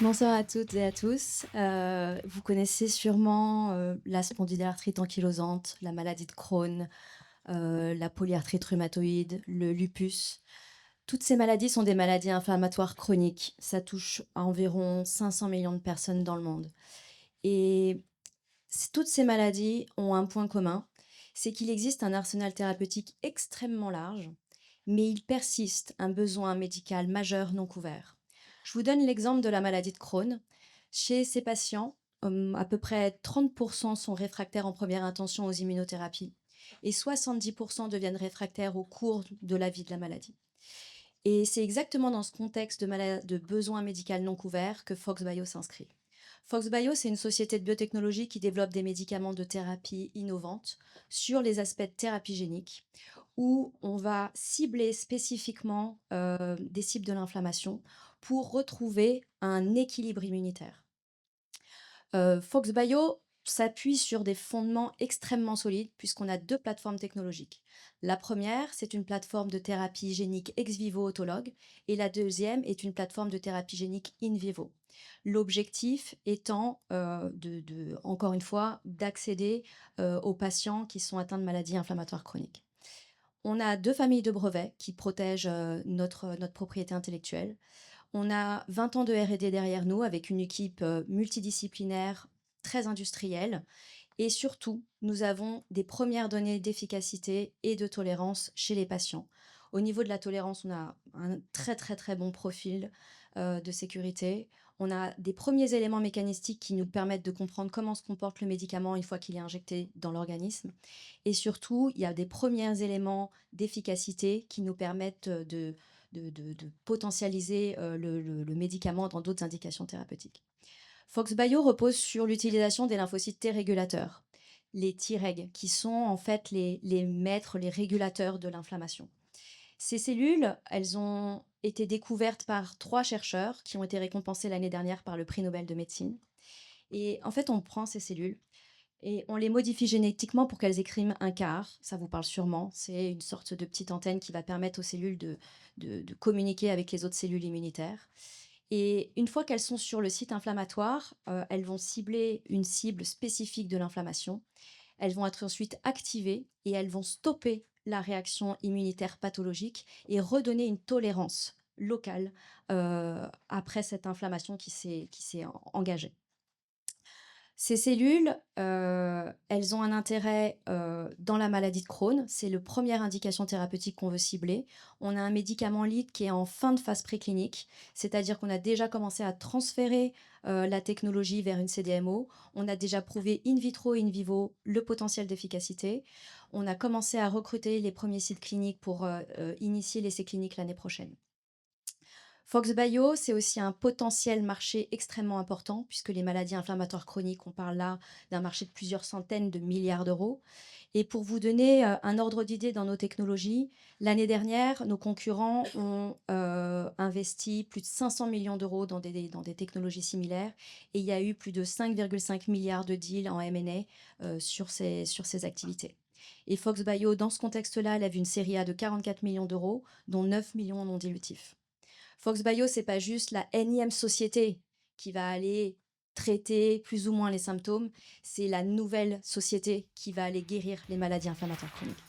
Bonsoir à toutes et à tous. Vous connaissez sûrement la spondylarthrite ankylosante, la maladie de Crohn, la polyarthrite rhumatoïde, le lupus. Toutes ces maladies sont des maladies inflammatoires chroniques. Ça touche à environ 500 millions de personnes dans le monde. Et toutes ces maladies ont un point commun, c'est qu'il existe un arsenal thérapeutique extrêmement large, mais il persiste un besoin médical majeur non couvert. Je vous donne l'exemple de la maladie de Crohn. Chez ces patients, à peu près 30% sont réfractaires en première intention aux immunothérapies et 70% deviennent réfractaires au cours de la vie de la maladie. Et c'est exactement dans ce contexte de besoin médical non couvert que FoxBio s'inscrit. FoxBio, c'est une société de biotechnologie qui développe des médicaments de thérapie innovantes sur les aspects de thérapie génique, où on va cibler spécifiquement des cibles de l'inflammation pour retrouver un équilibre immunitaire. FoxBio s'appuie sur des fondements extrêmement solides puisqu'on a deux plateformes technologiques. La première, c'est une plateforme de thérapie génique ex vivo autologue et la deuxième est une plateforme de thérapie génique in vivo. L'objectif étant, encore une fois, d'accéder aux patients qui sont atteints de maladies inflammatoires chroniques. On a deux familles de brevets qui protègent notre propriété intellectuelle. On a 20 ans de R&D derrière nous avec une équipe multidisciplinaire très industrielle et surtout, nous avons des premières données d'efficacité et de tolérance chez les patients. Au niveau de la tolérance, on a un très très très bon profil de sécurité. On a des premiers éléments mécanistiques qui nous permettent de comprendre comment se comporte le médicament une fois qu'il est injecté dans l'organisme. Et surtout, il y a des premiers éléments d'efficacité qui nous permettent de potentialiser le médicament dans d'autres indications thérapeutiques. FoxBio repose sur l'utilisation des lymphocytes T régulateurs, les Treg, qui sont en fait les maîtres, les régulateurs de l'inflammation. Ces cellules, elles ont été découvertes par 3 chercheurs qui ont été récompensés l'année dernière par le prix Nobel de médecine. Et en fait, on prend ces cellules et on les modifie génétiquement pour qu'elles écriment un CAR, ça vous parle sûrement, c'est une sorte de petite antenne qui va permettre aux cellules de communiquer avec les autres cellules immunitaires. Et une fois qu'elles sont sur le site inflammatoire, elles vont cibler une cible spécifique de l'inflammation. Elles vont être ensuite activées et elles vont stopper la réaction immunitaire pathologique et redonner une tolérance locale après cette inflammation qui s'est engagée. Ces cellules, elles ont un intérêt dans la maladie de Crohn. C'est la première indication thérapeutique qu'on veut cibler. On a un médicament lead qui est en fin de phase préclinique, c'est-à-dire qu'on a déjà commencé à transférer la technologie vers une CDMO. On a déjà prouvé in vitro et in vivo le potentiel d'efficacité. On a commencé à recruter les premiers sites cliniques pour initier l'essai clinique l'année prochaine. FoxBio, c'est aussi un potentiel marché extrêmement important, puisque les maladies inflammatoires chroniques, on parle là d'un marché de plusieurs centaines de milliards d'euros. Et pour vous donner un ordre d'idée dans nos technologies, l'année dernière, nos concurrents ont investi plus de 500 millions d'euros dans des technologies similaires, et il y a eu plus de 5,5 milliards de deals en M&A sur ces activités. Et FoxBio, dans ce contexte-là, elle a vu une série A de 44 millions d'euros, dont 9 millions non dilutifs. FoxBio, c'est pas juste la énième société qui va aller traiter plus ou moins les symptômes, c'est la nouvelle société qui va aller guérir les maladies inflammatoires chroniques.